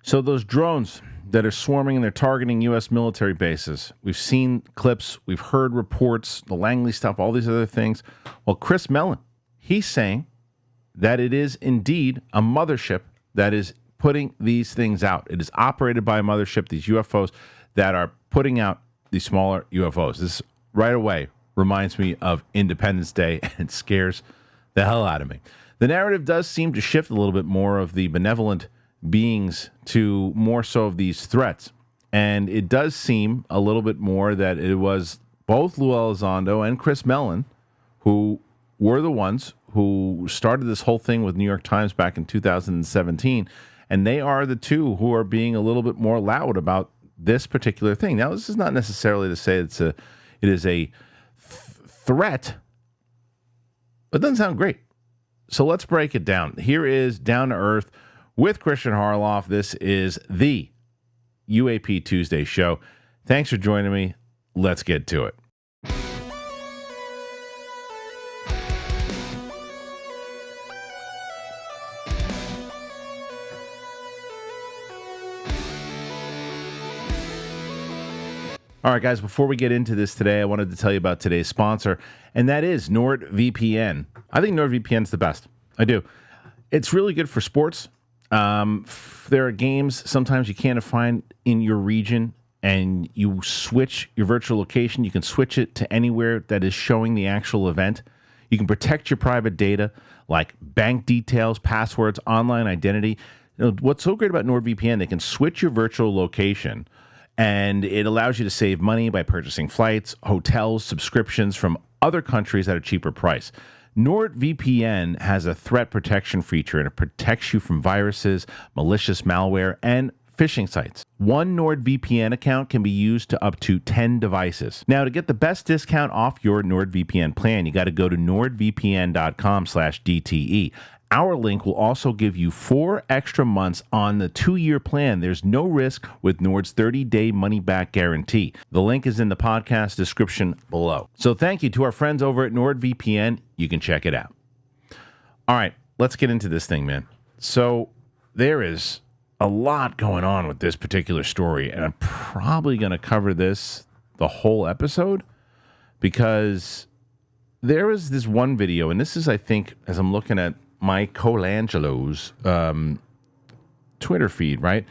So those drones that are swarming and they're targeting U.S. military bases, we've seen clips, we've heard reports, the Langley stuff, all these other things. Well, Chris Mellon, he's saying that it is indeed a mothership that is putting these things out. It is operated by a mothership, these UFOs that are putting out these smaller UFOs. This right away reminds me of Independence Day and scares the hell out of me. The narrative does seem to shift a little bit more of the benevolent beings to more so of these threats. And it does seem a little bit more that it was both Lou Elizondo and Chris Mellon who were the ones who started this whole thing with New York Times back in 2017. And they are the two who are being a little bit more loud about this particular thing. Now, this is not necessarily to say it is a threat, but it doesn't sound great. So let's break it down. Here is Down to Earth with Kristian Harloff. This is the UAP Tuesday show. Thanks for joining me. Let's get to it. All right, guys, before we get into this today, I wanted to tell you about today's sponsor, and that is NordVPN. I think NordVPN is the best. I do. It's really good for sports. There are games sometimes you can't find in your region, and you switch your virtual location. You can switch it to anywhere that is showing the actual event. You can protect your private data, like bank details, passwords, online identity. You know, what's so great about NordVPN, they can switch your virtual location, and it allows you to save money by purchasing flights, hotels, subscriptions from other countries at a cheaper price. NordVPN has a threat protection feature, and it protects you from viruses, malicious malware, and phishing sites. One NordVPN account can be used to up to 10 devices. Now, to get the best discount off your NordVPN plan, you got to go to nordvpn.com/DTE. Our link will also give you 4 extra months on the 2-year plan. There's no risk with Nord's 30-day money-back guarantee. The link is in the podcast description below. So thank you to our friends over at NordVPN. You can check it out. All right, let's get into this thing, man. So there is a lot going on with this particular story, and I'm probably going to cover this the whole episode because there is this one video, and this is, I think, as I'm looking at Mike Colangelo's Twitter feed, right?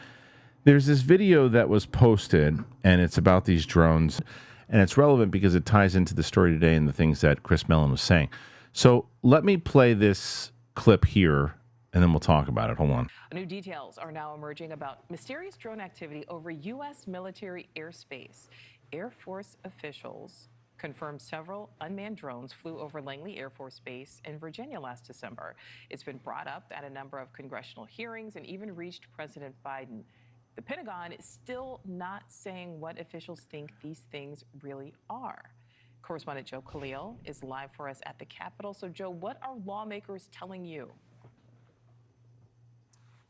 There's this video that was posted, and it's about these drones, and it's relevant because it ties into the story today and the things that Chris Mellon was saying. So let me play this clip here, and then we'll talk about it. Hold on. New details are now emerging about mysterious drone activity over U.S. military airspace. Air Force officials confirmed several unmanned drones flew over Langley Air Force Base in Virginia last December. It's been brought up at a number of congressional hearings and even reached President Biden. The Pentagon is still not saying what officials think these things really are. Correspondent Joe Khalil is live for us at the Capitol. So, Joe, what are lawmakers telling you?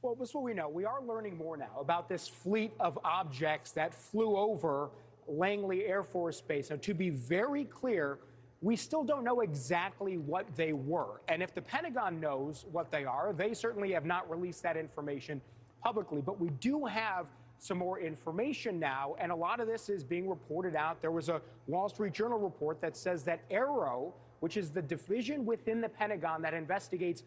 Well, this is what we know. We are learning more now about this fleet of objects that flew over Langley Air Force Base. Now, to be very clear, we still don't know exactly what they were. And if the Pentagon knows what they are, they certainly have not released that information publicly. But we do have some more information now, and a lot of this is being reported out. There was a Wall Street Journal report that says that AARO, which is the division within the Pentagon that investigates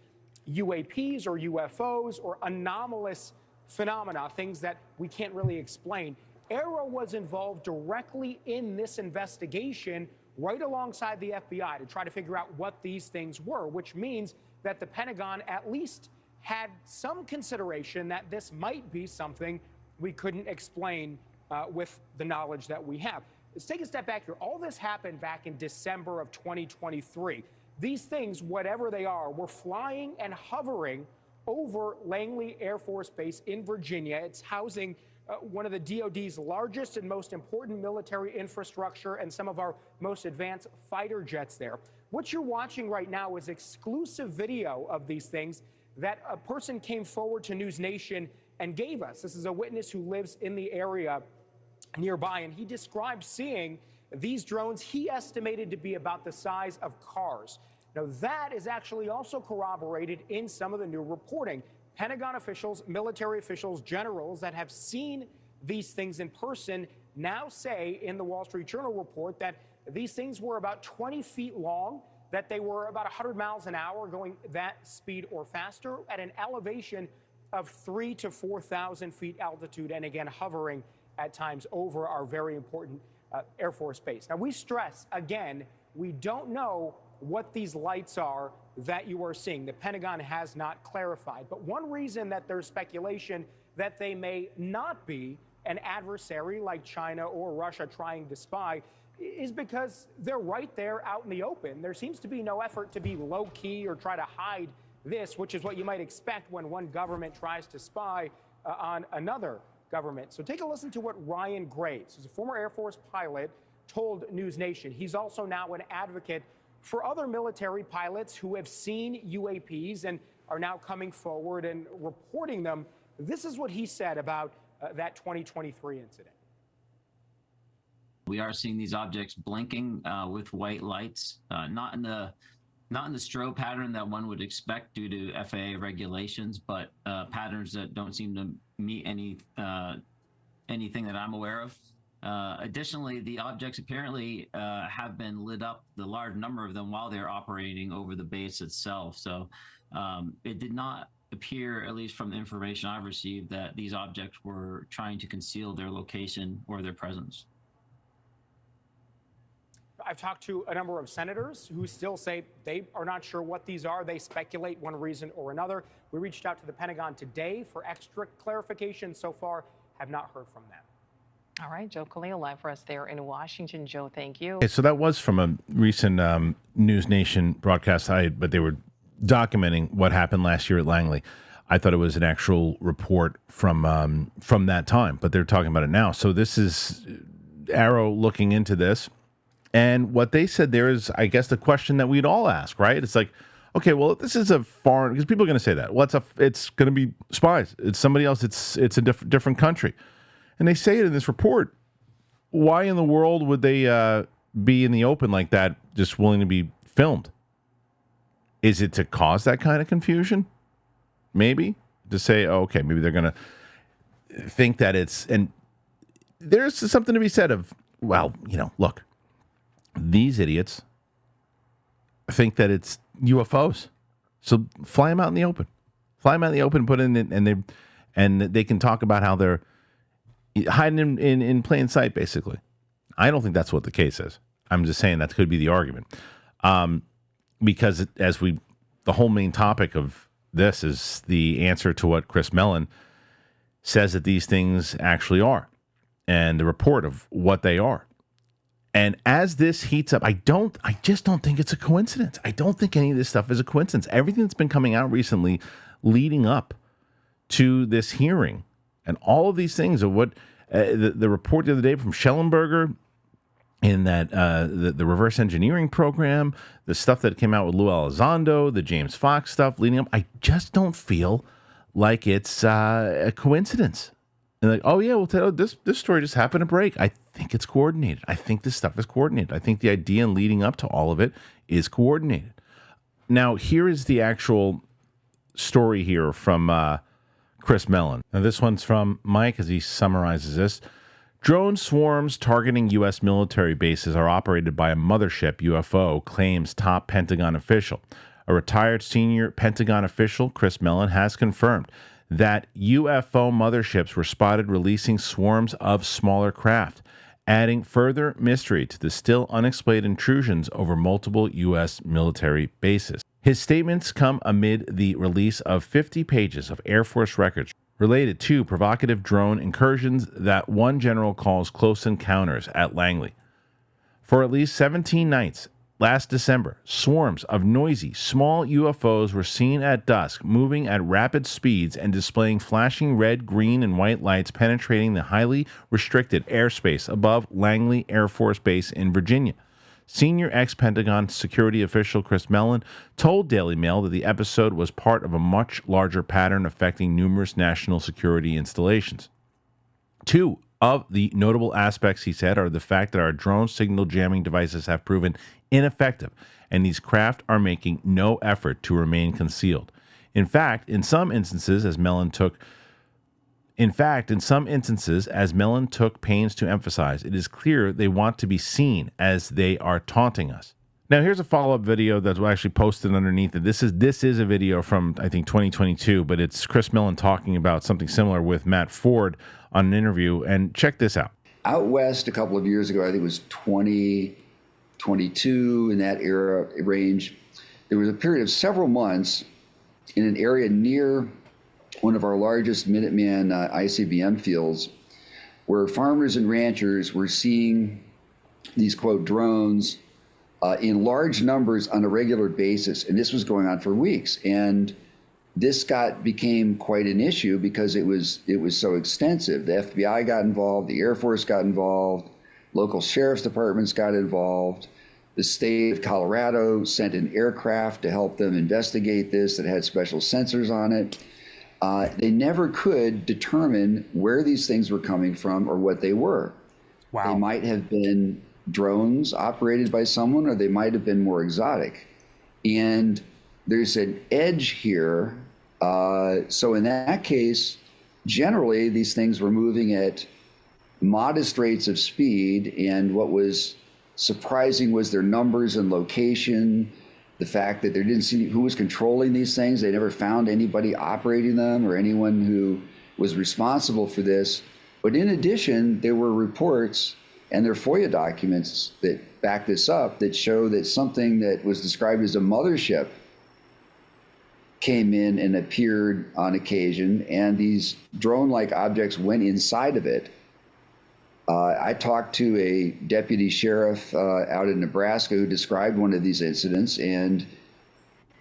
UAPs or UFOs or anomalous phenomena, things that we can't really explain, AARO was involved directly in this investigation right alongside the FBI to try to figure out what these things were, which means that the Pentagon at least had some consideration that this might be something we couldn't explain with the knowledge that we have. Let's take a step back here. All this happened back in December of 2023. These things, whatever they are, were flying and hovering over Langley Air Force Base in Virginia. It's housing one of the DOD's largest and most important military infrastructure and some of our most advanced fighter jets there. What you're watching right now is exclusive video of these things that a person came forward to News Nation and gave us. This is a witness who lives in the area nearby, and he described seeing these drones he estimated to be about the size of cars. Now, that is actually also corroborated in some of the new reporting. Pentagon officials, military officials, generals that have seen these things in person now say in the Wall Street Journal report that these things were about 20 feet long, that they were about 100 miles an hour going that speed or faster at an elevation of 3,000 to 4,000 feet altitude, and again, hovering at times over our very important Air Force Base. Now, we stress, again, we don't know what these lights are that you are seeing. The Pentagon has not clarified. But one reason that there's speculation that they may not be an adversary like China or Russia trying to spy is because they're right there out in the open. There seems to be no effort to be low-key or try to hide this, which is what you might expect when one government tries to spy on another government. So take a listen to what Ryan Graves, who's a former Air Force pilot, told News Nation. He's also now an advocate for other military pilots who have seen UAPs and are now coming forward and reporting them. This is what he said about that 2023 incident. We are seeing these objects blinking with white lights, not in the strobe pattern that one would expect due to FAA regulations, but patterns that don't seem to meet anything that I'm aware of. Additionally, the objects apparently have been lit up, the large number of them, while they're operating over the base itself. So it did not appear, at least from the information I've received, that these objects were trying to conceal their location or their presence. I've talked to a number of senators who still say they are not sure what these are. They speculate one reason or another. We reached out to the Pentagon today for extra clarification. So far, have not heard from them. All right, Joe Khalil live for us there in Washington. Joe, thank you. Okay, so that was from a recent News Nation broadcast, but they were documenting what happened last year at Langley. I thought it was an actual report from that time, but they're talking about it now. So this is AARO looking into this. And what they said there is, I guess, the question that we'd all ask, right? It's like, okay, well, this is a foreign, because people are going to say that. Well, it's going to be spies. It's somebody else. It's a different country. And they say it in this report. Why in the world would they be in the open like that, just willing to be filmed? Is it to cause that kind of confusion? Maybe. To say, oh, okay, maybe they're going to think that it's... And there's something to be said of, well, look, these idiots think that it's UFOs. So fly them out in the open. Fly them out in the open, put in, and they can talk about how they're hiding in plain sight, basically. I don't think that's what the case is. I'm just saying that could be the argument. Because the whole main topic of this is the answer to what Chris Mellon says that these things actually are, and the report of what they are. And as this heats up, I just don't think it's a coincidence. I don't think any of this stuff is a coincidence. Everything that's been coming out recently leading up to this hearing and all of these things of what the report the other day from Schellenberger in that the reverse engineering program, the stuff that came out with Lou Elizondo, the James Fox stuff leading up, I just don't feel like it's a coincidence. And like, oh yeah, we'll tell this story just happened to break. I think it's coordinated. I think this stuff is coordinated. I think the idea and leading up to all of it is coordinated. Now, here is the actual story here from Chris Mellon. Now, this one's from Mike as he summarizes this. Drone swarms targeting U.S. military bases are operated by a Mothership UFO, claims top Pentagon official. A retired senior Pentagon official, Chris Mellon, has confirmed that UFO motherships were spotted releasing swarms of smaller craft, adding further mystery to the still unexplained intrusions over multiple U.S. military bases. His statements come amid the release of 50 pages of Air Force records related to provocative drone incursions that one general calls close encounters at Langley. For at least 17 nights last December, swarms of noisy, small UFOs were seen at dusk, moving at rapid speeds and displaying flashing red, green, and white lights penetrating the highly restricted airspace above Langley Air Force Base in Virginia. Senior ex-Pentagon security official Chris Mellon told Daily Mail that the episode was part of a much larger pattern affecting numerous national security installations. Two of the notable aspects, he said, are the fact that our drone signal jamming devices have proven ineffective, and these craft are making no effort to remain concealed. In fact, in some instances, as Mellon took pains to emphasize, it is clear they want to be seen as they are taunting us. Now, here's a follow-up video that's actually posted underneath it. This is a video from, I think, 2022, but it's Chris Mellon talking about something similar with Matt Ford on an interview. And check this out. Out west a couple of years ago, I think it was 2022, in that era range, there was a period of several months in an area near one of our largest Minuteman ICBM fields where farmers and ranchers were seeing these, quote, drones in large numbers on a regular basis. And this was going on for weeks. And this became quite an issue because it was so extensive. The FBI got involved, the Air Force got involved, local sheriff's departments got involved. The state of Colorado sent an aircraft to help them investigate this that had special sensors on it. They never could determine where these things were coming from or what they were. Wow. They might have been drones operated by someone, or they might have been more exotic. And there's an edge here. So in that case, generally, these things were moving at modest rates of speed. And what was surprising was their numbers and location, the fact that they didn't see who was controlling these things. They never found anybody operating them or anyone who was responsible for this. But in addition, there were reports and there are FOIA documents that back this up that show that something that was described as a mothership came in and appeared on occasion, and these drone-like objects went inside of it. I talked to a deputy sheriff out in Nebraska who described one of these incidents, and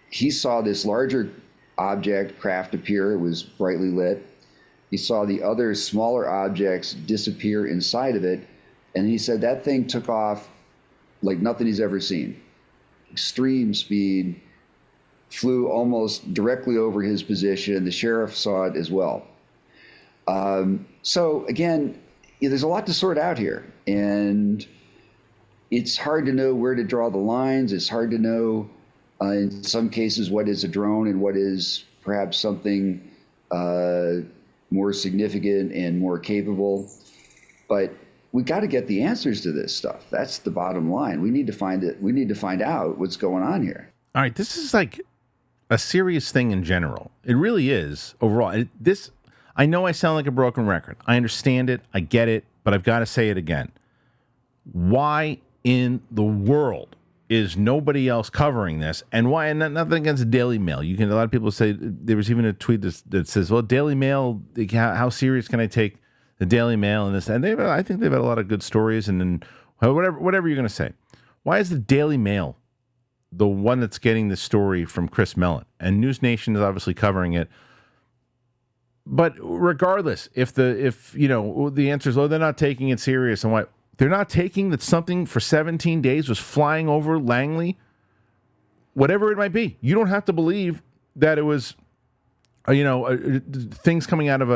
he saw this larger object craft appear. It was brightly lit. He saw the other smaller objects disappear inside of it. And he said that thing took off like nothing he's ever seen. Extreme speed, flew almost directly over his position. The sheriff saw it as well. So again, there's a lot to sort out here. And it's hard to know where to draw the lines. It's hard to know, in some cases, what is a drone and what is perhaps something more significant and more capable. But we got to get the answers to this stuff. That's the bottom line. We need to find it. We need to find out what's going on here. All right, this is like a serious thing in general. It really is overall. I know I sound like a broken record. I understand it. I get it. But I've got to say it again. Why in the world is nobody else covering this? And why? And nothing against the Daily Mail. A lot of people say, there was even a tweet that says, well, Daily Mail, how serious can I take the Daily Mail and this? And I think they've had a lot of good stories, and then whatever you're going to say. Why is the Daily Mail the one that's getting the story from Chris Mellon? And News Nation is obviously covering it. But regardless, if the answer is, they're not taking it serious, and why they're not taking that something for 17 days was flying over Langley, whatever it might be. You don't have to believe that it was, things coming out of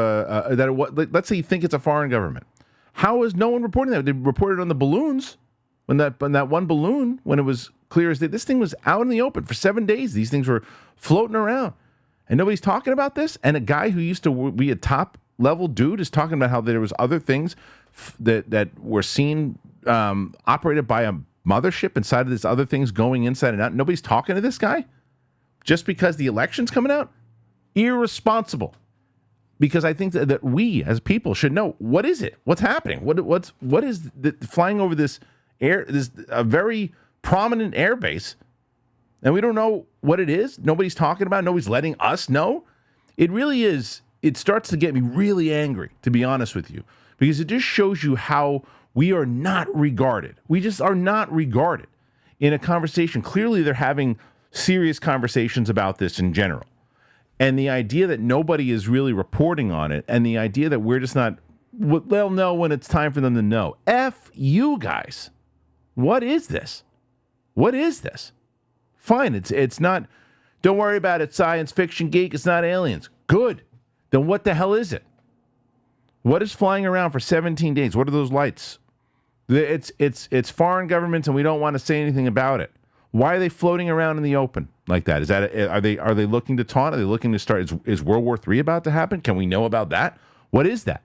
let's say you think it's a foreign government. How is no one reporting that? They reported on the balloons when that one balloon, when it was clear as day. This thing was out in the open for 7 days. These things were floating around. And nobody's talking about this. And a guy who used to be a top level dude is talking about how there was other things that were seen operated by a mothership inside of this other things going inside and out. Nobody's talking to this guy just because the election's coming out. Irresponsible. Because I think that we as people should know, what is it? What's happening? What is flying over this a very prominent air base, and we don't know what it is. Nobody's talking about it. Nobody's letting us know. It really is. It starts to get me really angry, to be honest with you, because it just shows you how we are not regarded. We just are not regarded in a conversation. Clearly, they're having serious conversations about this in general. And the idea that nobody is really reporting on it, and the idea that we're just not, they'll know when it's time for them to know. F you guys. What is this? What is this? Fine, it's not, don't worry about it, science fiction geek, it's not aliens. Good. Then what the hell is it? What is flying around for 17 days? What are those lights? It's foreign governments, and we don't want to say anything about it. Why are they floating around in the open? like that? Are they looking to taunt? Are they looking to start? Is World War III about to happen? Can we know about that? What is that?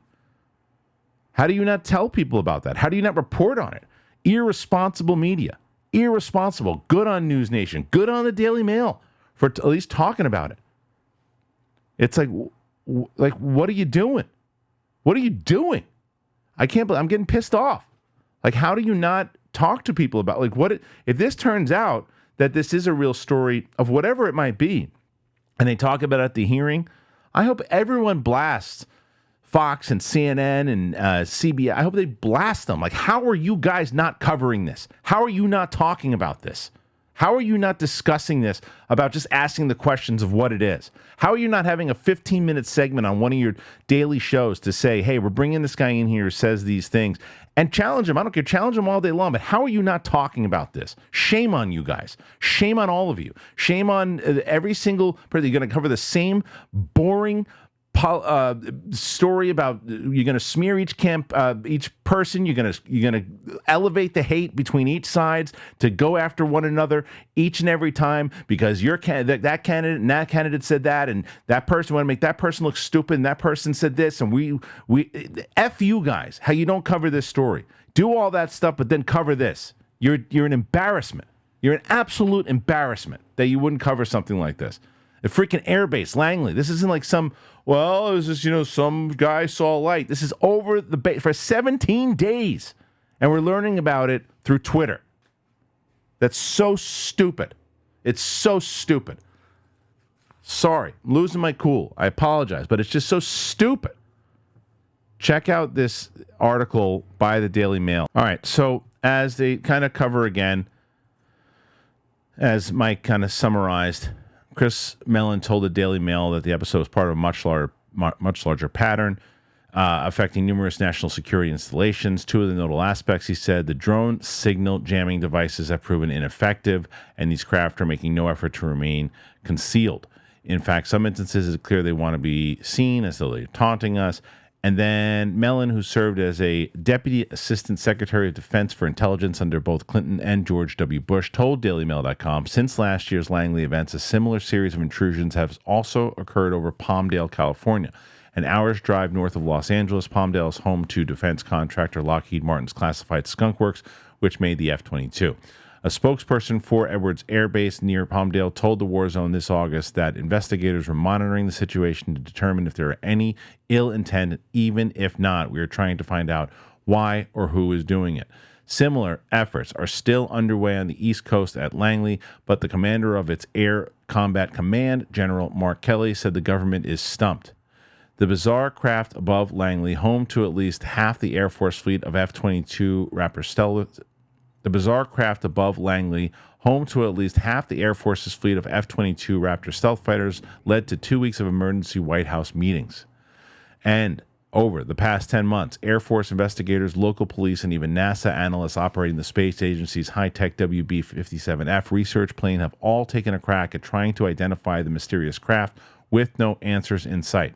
How do you not tell people about that? How do you not report on it? Irresponsible media. Irresponsible. Good on News Nation. Good on the Daily Mail for at least talking about it. It's like, what are you doing? What are you doing? I can't believe I'm getting pissed off. Like, how do you not talk to people about, like, if this turns out that this is a real story of whatever it might be, and they talk about it at the hearing, I hope everyone blasts Fox and CNN and CBS. I hope they blast them. Like, how are you guys not covering this? How are you not talking about this? How are you not discussing this about just asking the questions of what it is? How are you not having a 15-minute segment on one of your daily shows to say, hey, we're bringing this guy in here who says these things, and challenge him? I don't care. Challenge him all day long, but how are you not talking about this? Shame on you guys. Shame on all of you. Shame on every single person. You're going to cover the same boring story about, you're going to smear each person. You're going to elevate the hate between each sides to go after one another each and every time because that candidate and that candidate said that, and that person want to make that person look stupid, and that person said this, and we F you guys. How you don't cover this story? Do all that stuff, but then cover this. You're an embarrassment. You're an absolute embarrassment that you wouldn't cover something like this. The freaking airbase, Langley. This isn't like it was just, some guy saw light. This is over the base for 17 days. And we're learning about it through Twitter. That's so stupid. It's so stupid. Sorry, I'm losing my cool. I apologize, but it's just so stupid. Check out this article by the Daily Mail. All right, so as they kind of cover again, as Mike kind of summarized, Chris Mellon told the Daily Mail that the episode was part of a much larger pattern affecting numerous national security installations. Two of the notable aspects, he said, the drone signal jamming devices have proven ineffective, and these craft are making no effort to remain concealed. In fact, some instances it's clear they want to be seen as though they're taunting us. And then Mellon, who served as a Deputy Assistant Secretary of Defense for Intelligence under both Clinton and George W. Bush, told DailyMail.com, since last year's Langley events, a similar series of intrusions have also occurred over Palmdale, California. An hour's drive north of Los Angeles, Palmdale is home to defense contractor Lockheed Martin's classified Skunk Works, which made the F-22. A spokesperson for Edwards Air Base near Palmdale told the War Zone this August that investigators were monitoring the situation to determine if there are any ill intent. Even if not, we are trying to find out why or who is doing it. Similar efforts are still underway on the East Coast at Langley, but the commander of its Air Combat Command, General Mark Kelly, said the government is stumped. The bizarre craft above Langley, home to at least half the Air Force fleet of F-22 Raptor stealth. The bizarre craft above Langley, home to at least half the Air Force's fleet of F-22 Raptor stealth fighters, led to 2 weeks of emergency White House meetings. And over the past 10 months, Air Force investigators, local police, and even NASA analysts operating the space agency's high-tech WB-57F research plane have all taken a crack at trying to identify the mysterious craft with no answers in sight.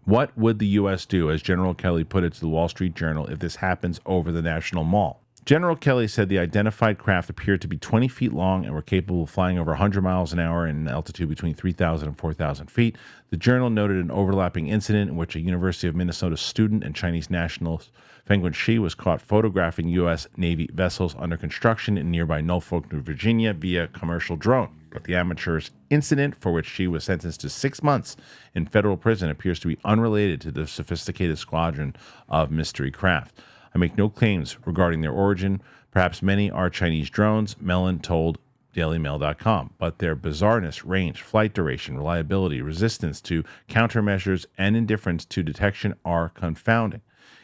What would the U.S. do, as General Kelly put it to the Wall Street Journal, if this happens over the National Mall? General Kelly said the identified craft appeared to be 20 feet long and were capable of flying over 100 miles an hour in an altitude between 3,000 and 4,000 feet. The journal noted an overlapping incident in which a University of Minnesota student and Chinese national Fengwen Shi was caught photographing U.S. Navy vessels under construction in nearby Norfolk, Virginia via commercial drone. But the amateur's incident, for which Shi was sentenced to 6 months in federal prison, appears to be unrelated to the sophisticated squadron of mystery craft. I make no claims regarding their origin. Perhaps many are Chinese drones, Mellon told DailyMail.com, but their bizarreness, range, flight duration, reliability, resistance to countermeasures, and indifference to detection are confounding.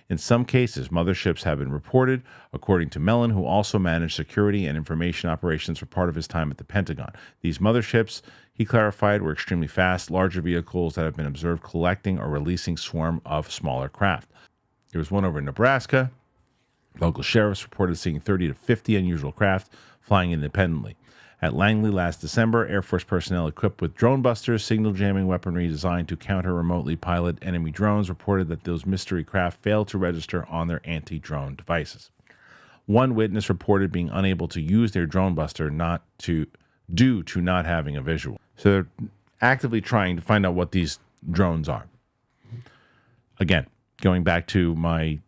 In some cases, motherships have been reported, according to Mellon, who also managed security and information operations for part of his time at the Pentagon. These motherships, he clarified, were extremely fast, larger vehicles that have been observed collecting or releasing swarm of smaller craft. There was one over in Nebraska. Local sheriffs reported seeing 30 to 50 unusual craft flying independently. At Langley last December, Air Force personnel equipped with drone busters, signal jamming weaponry designed to counter remotely pilot enemy drones, reported that those mystery craft failed to register on their anti-drone devices. One witness reported being unable to use their drone buster due to not having a visual. So they're actively trying to find out what these drones are. Again, going back to my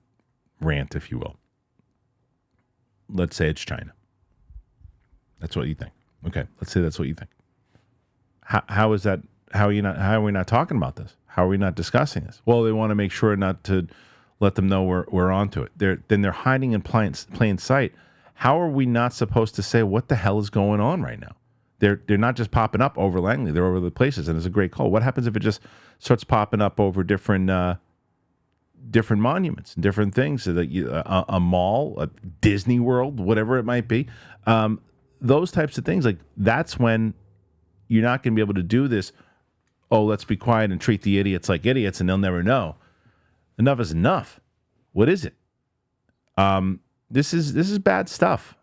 rant, if you will. Let's say it's China. That's what you think. Okay, let's say that's what you think. How is that? How are we not talking about this? How are we not discussing this? Well, they want to make sure not to let them know we're onto it. They're hiding in plain sight. How are we not supposed to say what the hell is going on right now? They're not just popping up over Langley. They're over the places, and it's a great call. What happens if it just starts popping up over different monuments and different things? So that a mall, a Disney World, whatever it might be. Those types of things, like that's when you're not going to be able to do this. Oh, let's be quiet and treat the idiots like idiots, and they'll never know. Enough is enough. What is it? This is bad stuff.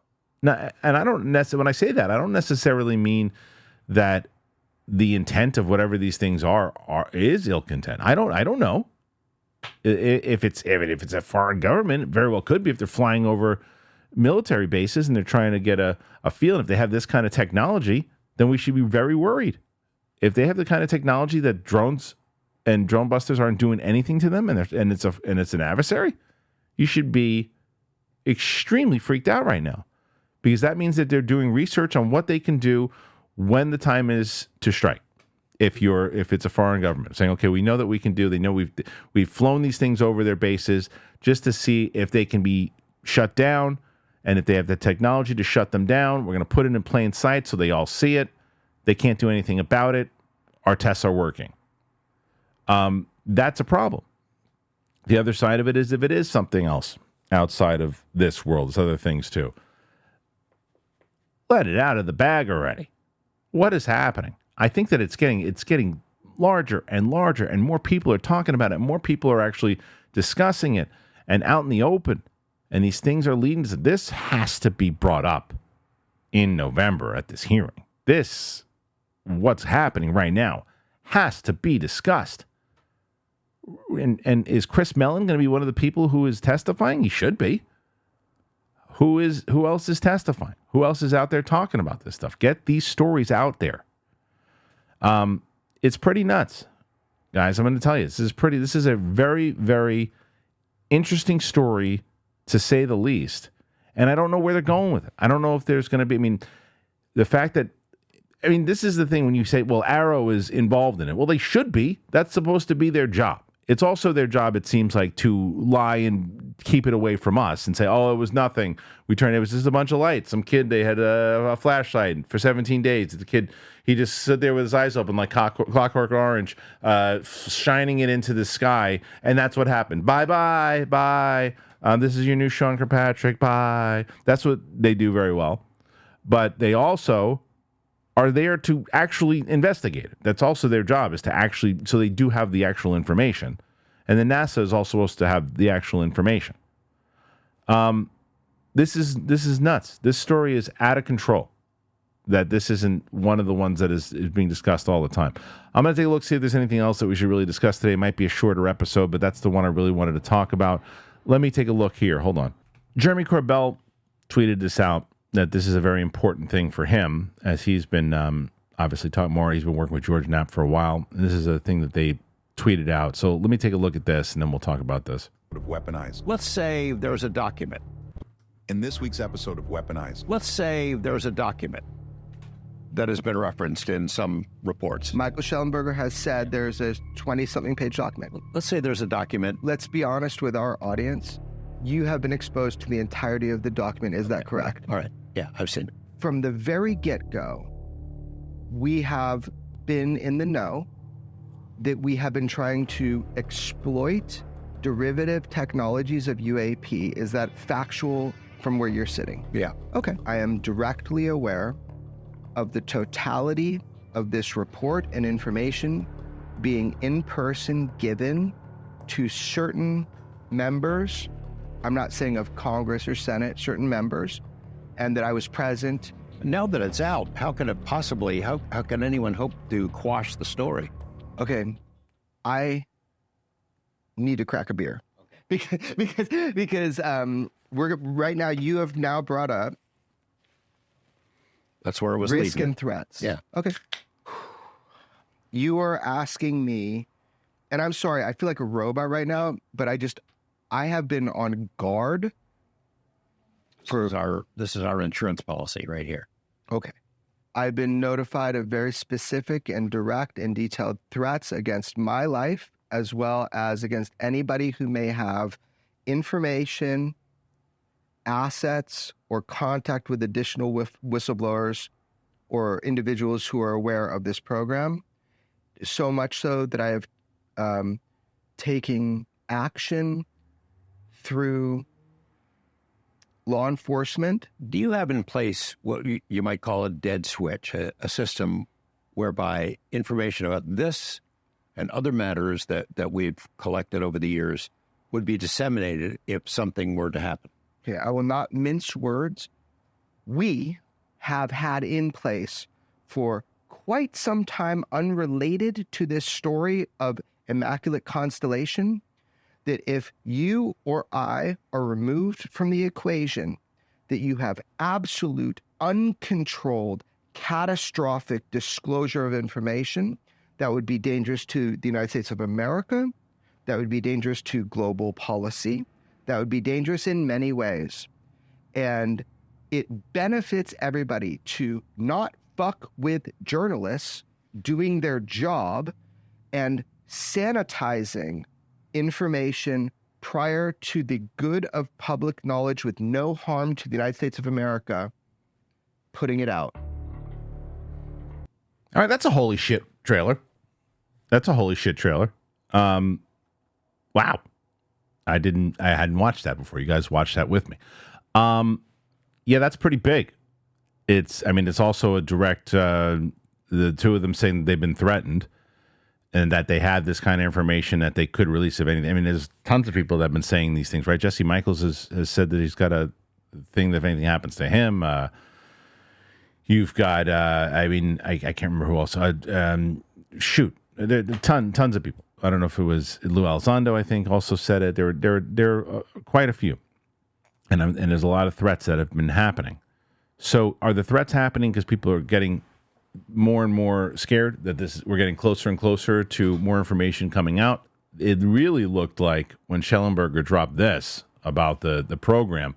Now, and I don't when I say that, I don't necessarily mean that the intent of whatever these things is ill intent. I don't know if it's a foreign government. It very well could be if they're flying over military bases and they're trying to get a feel. And if they have this kind of technology, then we should be very worried. If they have the kind of technology that drones and drone busters aren't doing anything to them, and it's an adversary, you should be extremely freaked out right now, because that means that they're doing research on what they can do when the time is to strike. If it's a foreign government saying, okay, we know that we can do, they know we've flown these things over their bases just to see if they can be shut down, and if they have the technology to shut them down, we're going to put it in plain sight so they all see it. They can't do anything about it. Our tests are working. That's a problem. The other side of it is if it is something else outside of this world, there's other things too. Let it out of the bag already. What is happening? I think that it's getting larger and larger, and more people are talking about it. More people are actually discussing it and out in the open. And these things are leading to this. Has to be brought up in November at this hearing. What's happening right now has to be discussed. And is Chris Mellon going to be one of the people who is testifying? He should be. Who else is testifying? Who else is out there talking about this stuff? Get these stories out there. It's pretty nuts, guys. I'm going to tell you, this is a very, very interesting story, to say the least. And I don't know where they're going with it. I don't know if there's going to be, the fact that, this is the thing when you say, well, AARO is involved in it. Well, they should be. That's supposed to be their job. It's also their job, it seems like, to lie and keep it away from us and say, oh, it was nothing. It was just a bunch of lights. Some kid, they had a flashlight for 17 days. The kid, he just stood there with his eyes open like Clockwork Orange, shining it into the sky. And that's what happened. Bye. This is your new Sean Kirkpatrick. Bye. That's what they do very well. But they also are there to actually investigate it. That's also their job, is to actually, so they do have the actual information. And then NASA is also supposed to have the actual information. This is nuts. This story is out of control. That this isn't one of the ones that is being discussed all the time. I'm going to take a look, see if there's anything else that we should really discuss today. It might be a shorter episode, but that's the one I really wanted to talk about. Let me take a look here. Hold on. Jeremy Corbell tweeted this out, that this is a very important thing for him, as he's been obviously talking more. He's been working with George Knapp for a while. And this is a thing that they tweeted out. So let me take a look at this, and then we'll talk about this. Weaponized. Let's say there's a document. In this week's episode of Weaponized. Let's say there's a document that has been referenced in some reports. Michael Schellenberger has said there's a 20-something page document. Let's say there's a document. Let's be honest with our audience. You have been exposed to the entirety of the document. Is that correct? All right. Yeah, I've seen it. From the very get-go, we have been in the know that we have been trying to exploit derivative technologies of UAP. Is that factual from where you're sitting? Yeah. Okay. I am directly aware of the totality of this report and information being in person given to certain members. I'm not saying of Congress or Senate, certain members, and that I was present. Now that it's out, how can it possibly, how can anyone hope to quash the story? Okay, I need to crack a beer. Okay. Because we're right now, you have now brought up That's where it was Risk leading. and threats. Yeah. Okay. You are asking me, and I'm sorry, I feel like a robot right now, but I have been on guard for. This is our insurance policy right here. Okay. I've been notified of very specific and direct and detailed threats against my life, as well as against anybody who may have information, assets, or contact with additional whistleblowers or individuals who are aware of this program. So much so that I have taken action through law enforcement. Do you have in place what you might call a dead switch, a system whereby information about this and other matters that we've collected over the years would be disseminated if something were to happen? Okay, I will not mince words. We have had in place for quite some time, unrelated to this story of Immaculate Constellation, that if you or I are removed from the equation, that you have absolute, uncontrolled, catastrophic disclosure of information that would be dangerous to the United States of America, that would be dangerous to global policy, that would be dangerous in many ways. And it benefits everybody to not fuck with journalists doing their job and sanitizing information prior to the good of public knowledge with no harm to the United States of America, putting it out. All right, that's a holy shit trailer. That's a holy shit trailer. Wow. I hadn't watched that before. You guys watched that with me. Yeah, that's pretty big. It's also a direct, the two of them saying that they've been threatened and that they have this kind of information that they could release if anything. I mean, there's tons of people that have been saying these things, right? Jesse Michaels has said that he's got a thing that if anything happens to him, you've got, I can't remember who else. There are tons of people. I don't know if it was Lou Elizondo, I think, also said it. There are quite a few. And there's a lot of threats that have been happening. So are the threats happening because people are getting more and more scared that we're getting closer and closer to more information coming out? It really looked like when Schellenberger dropped this about the program,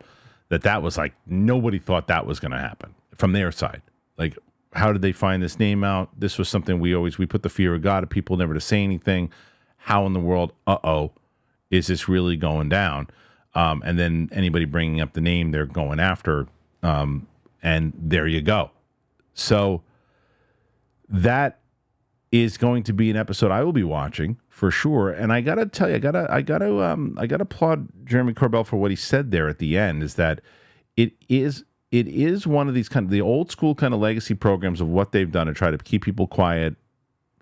that was like nobody thought that was going to happen from their side. Like, how did they find this name out? This was something we put the fear of God of people never to say anything. How in the world, is this really going down? And then anybody bringing up the name, they're going after. And there you go. So that is going to be an episode I will be watching for sure. And I gotta tell you, I gotta applaud Jeremy Corbell for what he said there at the end. Is that it is one of these kind of the old school kind of legacy programs of what they've done to try to keep people quiet,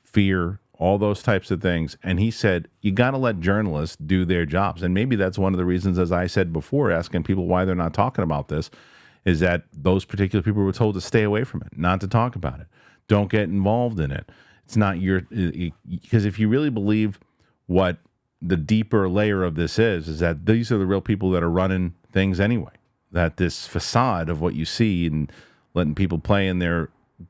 fear, all those types of things. And he said, you got to let journalists do their jobs. And maybe that's one of the reasons, as I said before, asking people why they're not talking about this, is that those particular people were told to stay away from it, not to talk about it. Don't get involved in it. It's not because if you really believe what the deeper layer of this is that these are the real people that are running things anyway. That this facade of what you see and letting people play in their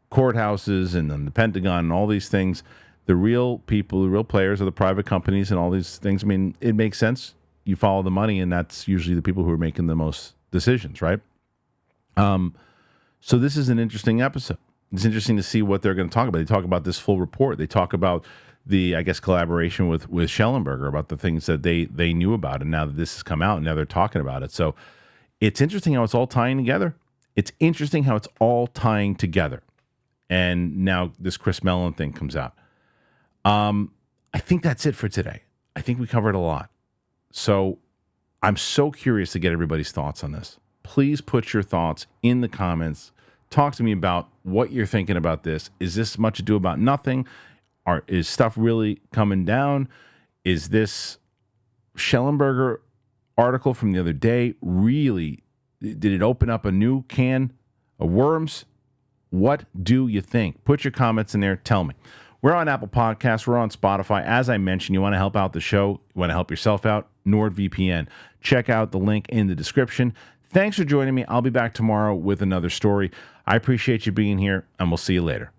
courthouses and then the Pentagon and all these things, the real people, the real players are the private companies and all these things. I mean, it makes sense. You follow the money, and that's usually the people who are making the most decisions, right? So this is an interesting episode. It's interesting to see what they're going to talk about. They talk about this full report. They talk about the, I guess, collaboration with Schellenberger about the things that they knew about, and now that this has come out, and now they're talking about it. So it's interesting how it's all tying together. And now this Chris Mellon thing comes out. I think that's it for today. I think we covered a lot. So I'm so curious to get everybody's thoughts on this. Please put your thoughts in the comments. Talk to me about what you're thinking about this. Is this much ado about nothing? Is stuff really coming down? Is this Schellenberger article from the other day really, did it open up a new can of worms? What do you think? Put your comments in there. Tell me. We're on Apple Podcasts. We're on Spotify. As I mentioned, you want to help out the show, you want to help yourself out, NordVPN. Check out the link in the description. Thanks for joining me. I'll be back tomorrow with another story. I appreciate you being here, and we'll see you later.